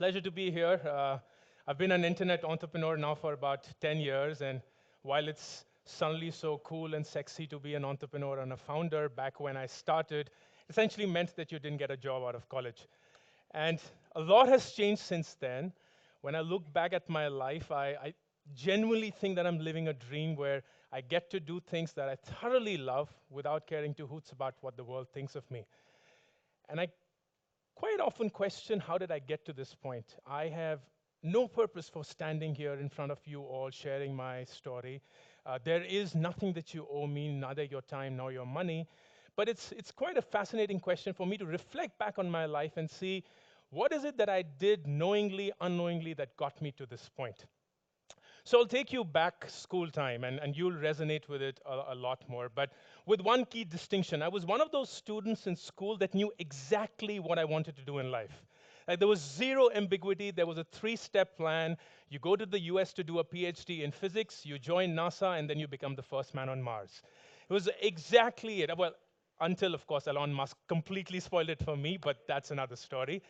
Pleasure to be here. I've been an internet entrepreneur now for about 10 years, and while it's suddenly so cool and sexy to be an entrepreneur and a founder, back when I started, essentially meant that you didn't get a job out of college. And a lot has changed since then. When I look back at my life, I genuinely think that I'm living a dream where I get to do things that I thoroughly love without caring two hoots about what the world thinks of me. And I quite often question, how did I get to this point? I have no purpose for standing here in front of you all sharing my story. There is nothing that you owe me, neither your time nor your money. But it's quite a fascinating question for me to reflect back on my life and see what is it that I did knowingly, unknowingly that got me to this point. So I'll take you back school time, and you'll resonate with it a lot more. But with one key distinction, I was one of those students in school that knew exactly what I wanted to do in life. Like, there was zero ambiguity. There was a three-step plan. You go to the US to do a PhD in physics, you join NASA, and then you become the first man on Mars. It was exactly it. Well, until, of course, Elon Musk completely spoiled it for me, but that's another story.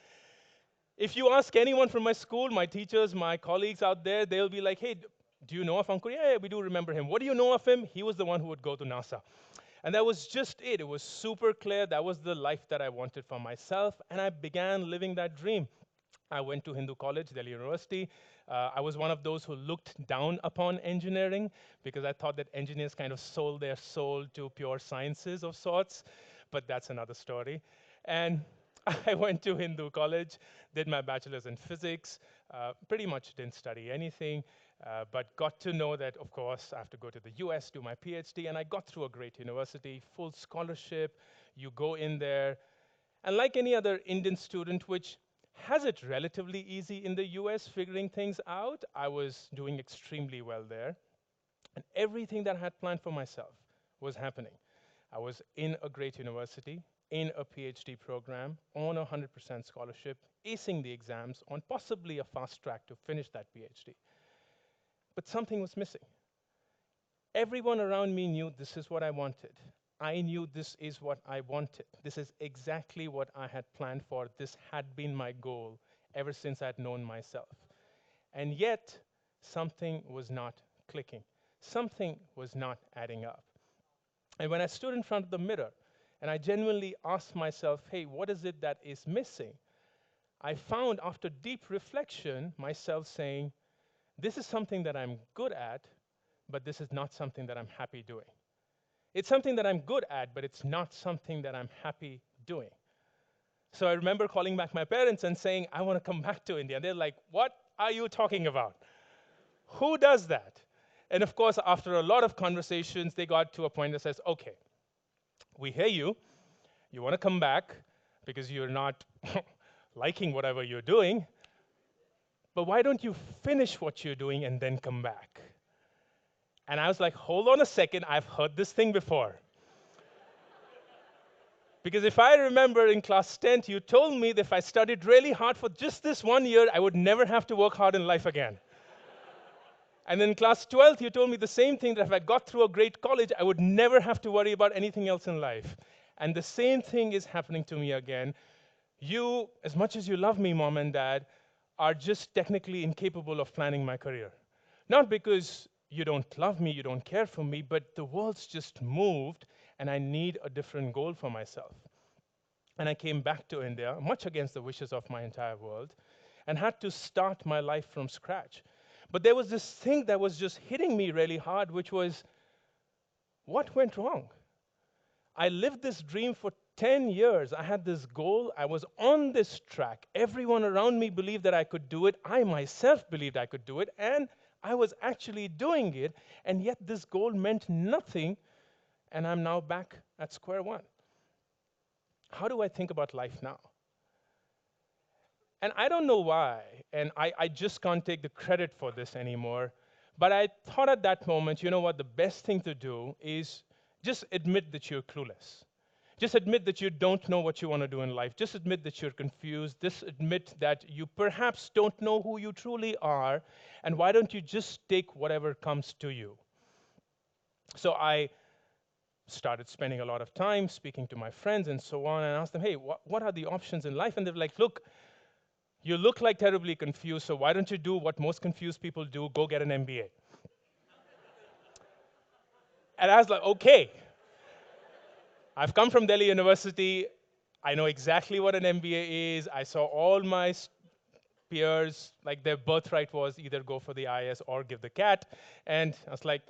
If you ask anyone from my school, my teachers, my colleagues out there, they'll be like, hey, do you know of Ankur? Yeah, we do remember him. What do you know of him? He was the one who would go to NASA. And that was just it. It was super clear. That was the life that I wanted for myself. And I began living that dream. I went to Hindu College, Delhi University. I was one of those who looked down upon engineering because I thought that engineers kind of sold their soul to pure sciences of sorts. But that's another story. And I went to Hindu College, did my bachelor's in physics, pretty much didn't study anything, but got to know that, of course, I have to go to the US, do my PhD, and I got through a great university, full scholarship. You go in there, and like any other Indian student, which has it relatively easy in the US figuring things out, I was doing extremely well there. And everything that I had planned for myself was happening. I was in a great university, in a PhD program, on a 100% scholarship, acing the exams, on possibly a fast track to finish that PhD. But something was missing. Everyone around me knew this is what I wanted. I knew this is what I wanted. This is exactly what I had planned for. This had been my goal ever since I'd known myself. And yet, something was not clicking. Something was not adding up. And when I stood in front of the mirror and I genuinely asked myself, hey, what is it that is missing? I found, after deep reflection, myself saying, this is something that I'm good at, but this is not something that I'm happy doing. It's something that I'm good at, but it's not something that I'm happy doing. So I remember calling back my parents and saying, I want to come back to India. And they're like, what are you talking about? Who does that? And of course, after a lot of conversations, they got to a point that says, okay, we hear you. You want to come back because you're not liking whatever you're doing. But why don't you finish what you're doing and then come back? And I was like, hold on a second, I've heard this thing before. Because if I remember in class 10th, you told me that if I studied really hard for just this 1 year, I would never have to work hard in life again. And in class 12th, you told me the same thing, that if I got through a great college, I would never have to worry about anything else in life. And the same thing is happening to me again. You, as much as you love me, mom and dad, are just technically incapable of planning my career. Not because you don't love me, you don't care for me, but the world's just moved, and I need a different goal for myself. And I came back to India, much against the wishes of my entire world, and had to start my life from scratch. But there was this thing that was just hitting me really hard, which was, what went wrong? I lived this dream for 10 years. I had this goal. I was on this track. Everyone around me believed that I could do it. I myself believed I could do it. And I was actually doing it. And yet this goal meant nothing. And I'm now back at square one. How do I think about life now? And I don't know why, and I just can't take the credit for this anymore, but I thought at that moment, you know what, the best thing to do is just admit that you're clueless. Just admit that you don't know what you want to do in life. Just admit that you're confused. Just admit that you perhaps don't know who you truly are, and why don't you just take whatever comes to you? So I started spending a lot of time speaking to my friends and so on, and asked them, hey, what are the options in life? And they're like, look, You look like terribly confused, so why don't you do what most confused people do, go get an MBA. And I was like, okay, I've come from Delhi University. I know exactly what an MBA is. I saw all my peers, like their birthright was either go for the IS or give the CAT. And I was like,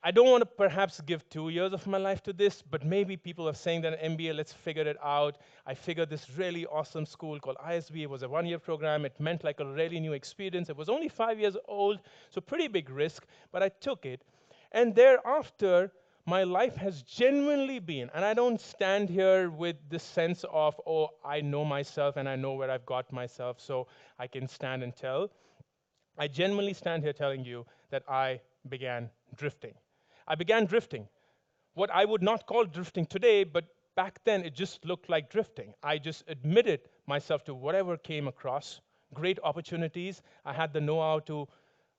I don't want to perhaps give 2 years of my life to this, but maybe people are saying that an MBA, let's figure it out. I figured this really awesome school called ISB. It was a 1-year program. It meant like a really new experience. It was only 5 years old, so pretty big risk, but I took it. And thereafter, my life has genuinely been, and I don't stand here with this sense of, oh, I know myself and I know where I've got myself, so I can stand and tell. I genuinely stand here telling you that I began drifting. I began drifting. What I would not call drifting today, but back then it just looked like drifting. I just admitted myself to whatever came across, great opportunities. I had the know-how to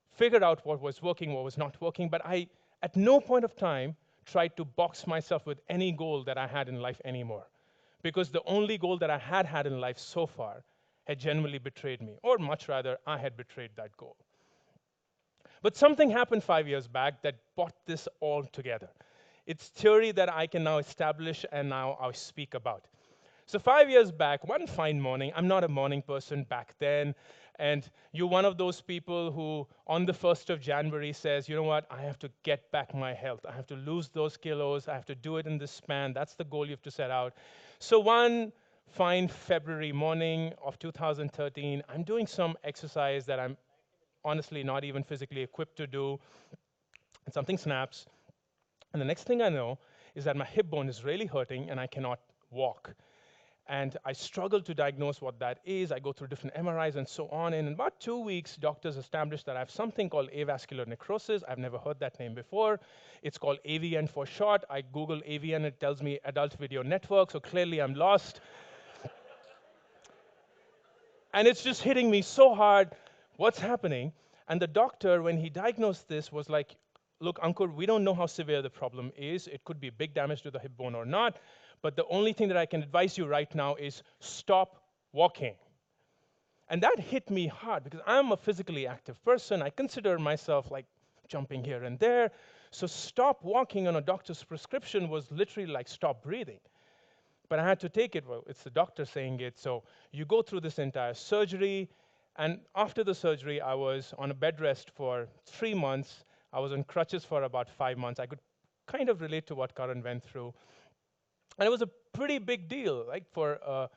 figure out what was working, what was not working, but I, at no point of time, tried to box myself with any goal that I had in life anymore. Because the only goal that I had had in life so far had genuinely betrayed me, or much rather, I had betrayed that goal. But something happened 5 years back that brought this all together. It's theory that I can now establish and now I speak about. So 5 years back, one fine morning, I'm not a morning person back then, and you're one of those people who on the 1st of January says, you know what, I have to get back my health. I have to lose those kilos. I have to do it in this span. That's the goal you have to set out. So one fine February morning of 2013, I'm doing some exercise that I'm honestly not even physically equipped to do, and something snaps. And the next thing I know is that my hip bone is really hurting and I cannot walk. And I struggle to diagnose what that is. I go through different MRIs and so on. And in about 2 weeks, doctors established that I have something called avascular necrosis. I've never heard that name before. It's called AVN for short. I Google AVN, it tells me adult video network, so clearly I'm lost. And it's just hitting me so hard. What's happening? And the doctor, when he diagnosed this, was like, look, Ankur, we don't know how severe the problem is. It could be big damage to the hip bone or not. But the only thing that I can advise you right now is stop walking. And that hit me hard because I'm a physically active person. I consider myself like jumping here and there. So stop walking on a doctor's prescription was literally like stop breathing. But I had to take it. Well, it's the doctor saying it. So you go through this entire surgery. And after the surgery, I was on a bed rest for 3 months. I was on crutches for about 5 months. I could kind of relate to what Karan went through. And it was a pretty big deal, like for a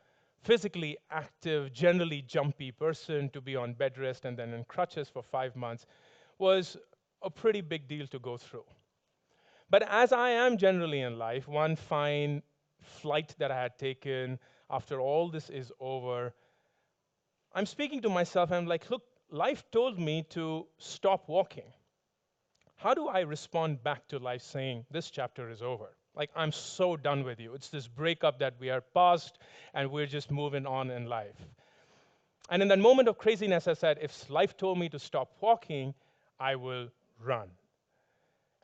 physically active, generally jumpy person to be on bed rest and then in crutches for 5 months was a pretty big deal to go through. But as I am generally in life, one fine flight that I had taken, after all this is over, I'm speaking to myself and I'm like, look, life told me to stop walking. How do I respond back to life saying, this chapter is over? Like, I'm so done with you. It's this breakup that we are past and we're just moving on in life. And in that moment of craziness, I said, if life told me to stop walking, I will run.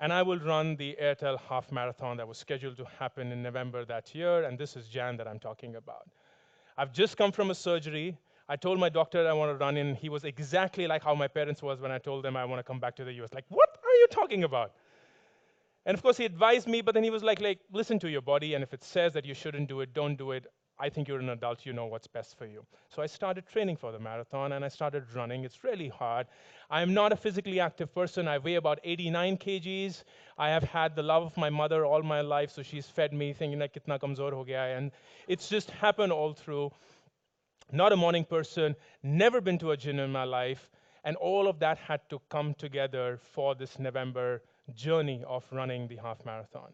And I will run the Airtel half marathon that was scheduled to happen in November that year, and this is Jan that I'm talking about. I've just come from a surgery. I told my doctor I want to run in. He was exactly like how my parents was when I told them I want to come back to the US. Like, what are you talking about? And of course, he advised me, but then he was like, listen to your body, and if it says that you shouldn't do it, don't do it. I think you're an adult, you know what's best for you. So I started training for the marathon, and I started running. It's really hard. I'm not a physically active person. I weigh about 89 kgs. I have had the love of my mother all my life, so she's fed me thinking like, kitna kamzor ho gaya, and it's just happened all through. Not a morning person, never been to a gym in my life, and all of that had to come together for this November journey of running the half marathon.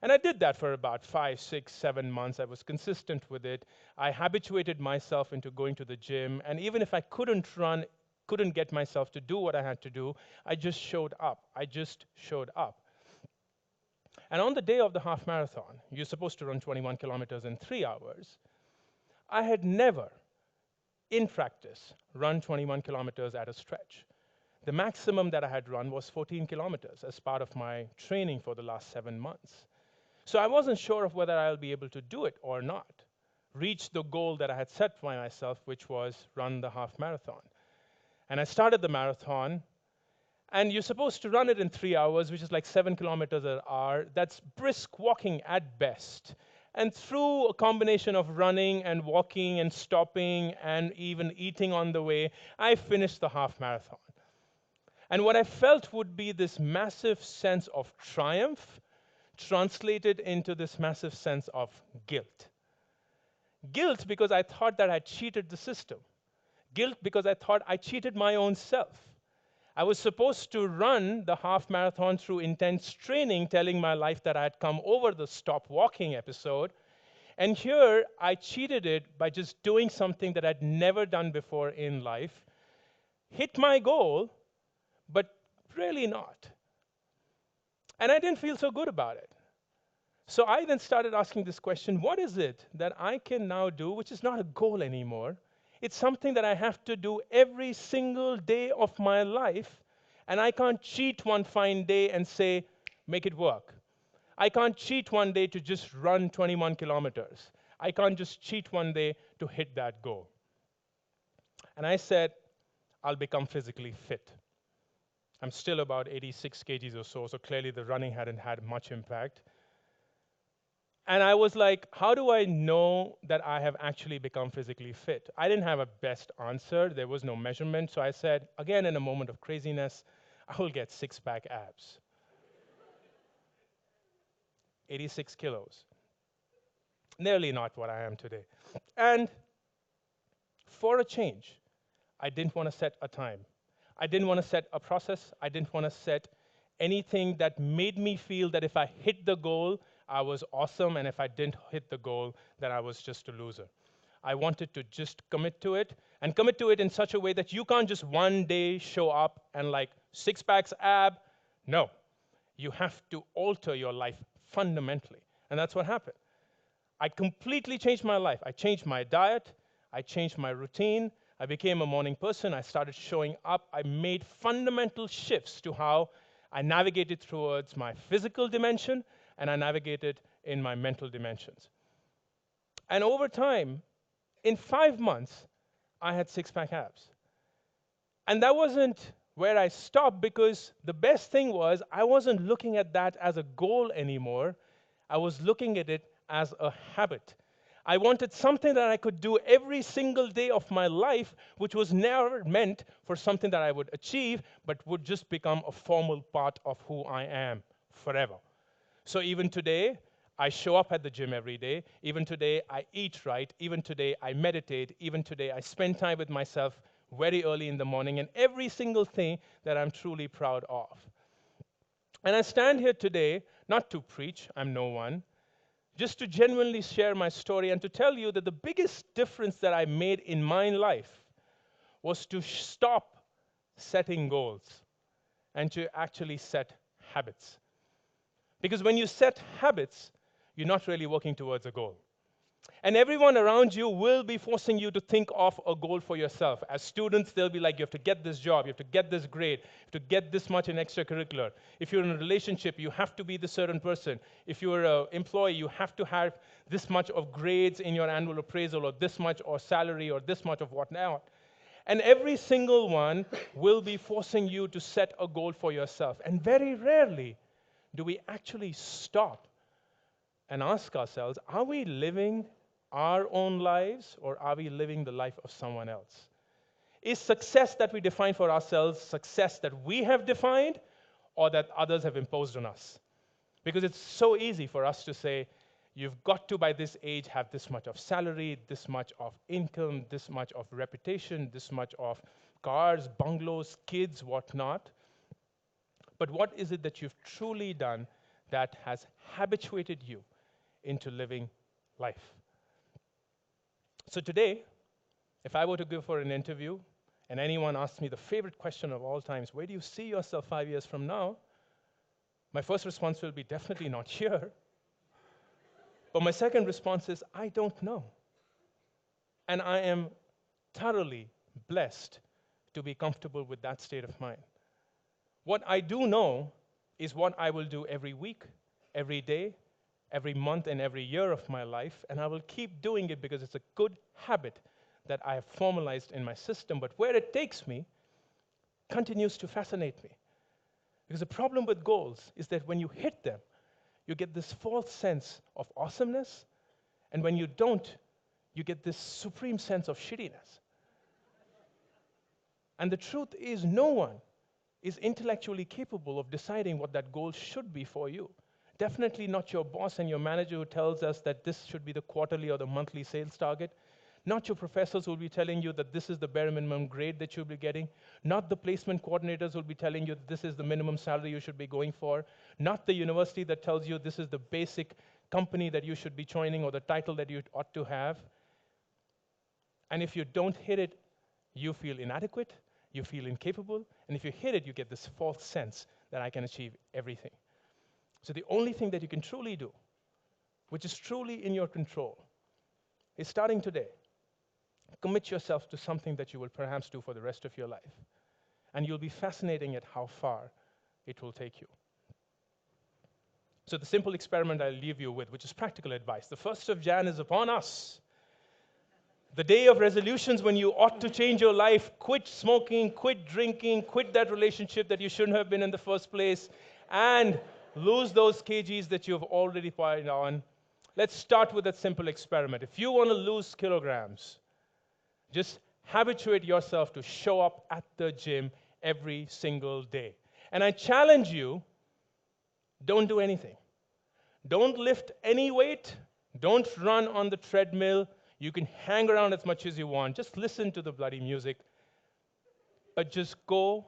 And I did that for about 5, 6, 7 months. I was consistent with it. I habituated myself into going to the gym, and even if I couldn't run, couldn't get myself to do what I had to do, I just showed up. I just showed up. And on the day of the half marathon, you're supposed to run 21 kilometers in 3 hours. I had never, in practice, run 21 kilometers at a stretch. The maximum that I had run was 14 kilometers as part of my training for the last 7 months. So I wasn't sure of whether I'll be able to do it or not. reach the goal that I had set for myself, which was run the half marathon. And I started the marathon, and you're supposed to run it in 3 hours, which is like 7 kilometers an hour. That's brisk walking at best. And through a combination of running and walking and stopping and even eating on the way, I finished the half marathon. And what I felt would be this massive sense of triumph translated into this massive sense of guilt. Guilt because I thought that I cheated the system. Guilt because I thought I cheated my own self. I was supposed to run the half marathon through intense training, telling my life that I had come over the stop walking episode. And here I cheated it by just doing something that I'd never done before in life, hit my goal, but really not. And I didn't feel so good about it. So I then started asking this question, what is it that I can now do, which is not a goal anymore? It's something that I have to do every single day of my life, and I can't cheat one fine day and say, make it work. I can't cheat one day to just run 21 kilometers. I can't just cheat one day to hit that goal. And I said, I'll become physically fit. I'm still about 86 kgs or so clearly the running hadn't had much impact. And I was like, how do I know that I have actually become physically fit? I didn't have a best answer. There was no measurement. So I said, again, in a moment of craziness, I will get six-pack abs. 86 kilos. Nearly not what I am today. And for a change, I didn't want to set a time. I didn't want to set a process. I didn't want to set anything that made me feel that if I hit the goal, I was awesome, and if I didn't hit the goal, then I was just a loser. I wanted to just commit to it, and commit to it in such a way that you can't just one day show up and like six packs ab. No, you have to alter your life fundamentally, and that's what happened. I completely changed my life. I changed my diet. I changed my routine. I became a morning person. I started showing up. I made fundamental shifts to how I navigated towards my physical dimension, and I navigated in my mental dimensions. And over time, in 5 months, I had six-pack abs. And that wasn't where I stopped, because the best thing was I wasn't looking at that as a goal anymore. I was looking at it as a habit. I wanted something that I could do every single day of my life, which was never meant for something that I would achieve, but would just become a formal part of who I am forever. So even today, I show up at the gym every day. Even today, I eat right. Even today, I meditate. Even today, I spend time with myself very early in the morning, and every single thing that I'm truly proud of. And I stand here today not to preach, I'm no one, just to genuinely share my story and to tell you that the biggest difference that I made in my life was to stop setting goals and to actually set habits. Because when you set habits, you're not really working towards a goal. And everyone around you will be forcing you to think of a goal for yourself. As students, they'll be like, you have to get this job, you have to get this grade, you have to get this much in extracurricular. If you're in a relationship, you have to be this certain person. If you're an employee, you have to have this much of grades in your annual appraisal, or this much or salary, or this much of whatnot. And every single one will be forcing you to set a goal for yourself. And very rarely do we actually stop and ask ourselves, are we living our own lives, or are we living the life of someone else? Is success that we define for ourselves success that we have defined, or that others have imposed on us? Because it's so easy for us to say, you've got to, by this age, have this much of salary, this much of income, this much of reputation, this much of cars, bungalows, kids, whatnot. But what is it that you've truly done that has habituated you into living life? So today, if I were to go for an interview and anyone asks me the favorite question of all times, where do you see yourself 5 years from now? My first response will be definitely not here. But my second response is, I don't know. And I am thoroughly blessed to be comfortable with that state of mind. What I do know is what I will do every week, every day, every month and every year of my life, and I will keep doing it because it's a good habit that I have formalized in my system. But where it takes me continues to fascinate me. Because the problem with goals is that when you hit them, you get this false sense of awesomeness, and when you don't, you get this supreme sense of shittiness. And the truth is, no one is intellectually capable of deciding what that goal should be for you. Definitely not your boss and your manager who tells us that this should be the quarterly or the monthly sales target. Not your professors who will be telling you that this is the bare minimum grade that you'll be getting. Not the placement coordinators who will be telling you that this is the minimum salary you should be going for. Not the university that tells you this is the basic company that you should be joining or the title that you ought to have. And if you don't hit it, you feel inadequate, you feel incapable, and if you hit it, you get this false sense that I can achieve everything. So the only thing that you can truly do, which is truly in your control, is starting today, commit yourself to something that you will perhaps do for the rest of your life. And you'll be fascinating at how far it will take you. So the simple experiment I'll leave you with, which is practical advice. The 1st of Jan is upon us. The day of resolutions when you ought to change your life, quit smoking, quit drinking, quit that relationship that you shouldn't have been in the first place, and lose those kgs that you've already piled on. Let's start with that simple experiment. If you want to lose kilograms, just habituate yourself to show up at the gym every single day. And I challenge you, don't do anything. Don't lift any weight. Don't run on the treadmill. You can hang around as much as you want. Just listen to the bloody music. But just go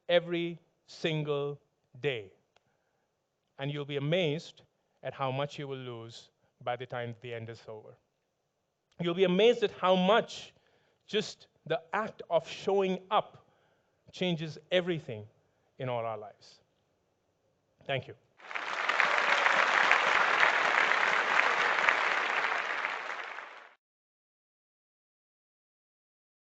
every single day. And you'll be amazed at how much you will lose by the time the end is over. You'll be amazed at how much just the act of showing up changes everything in all our lives. Thank you.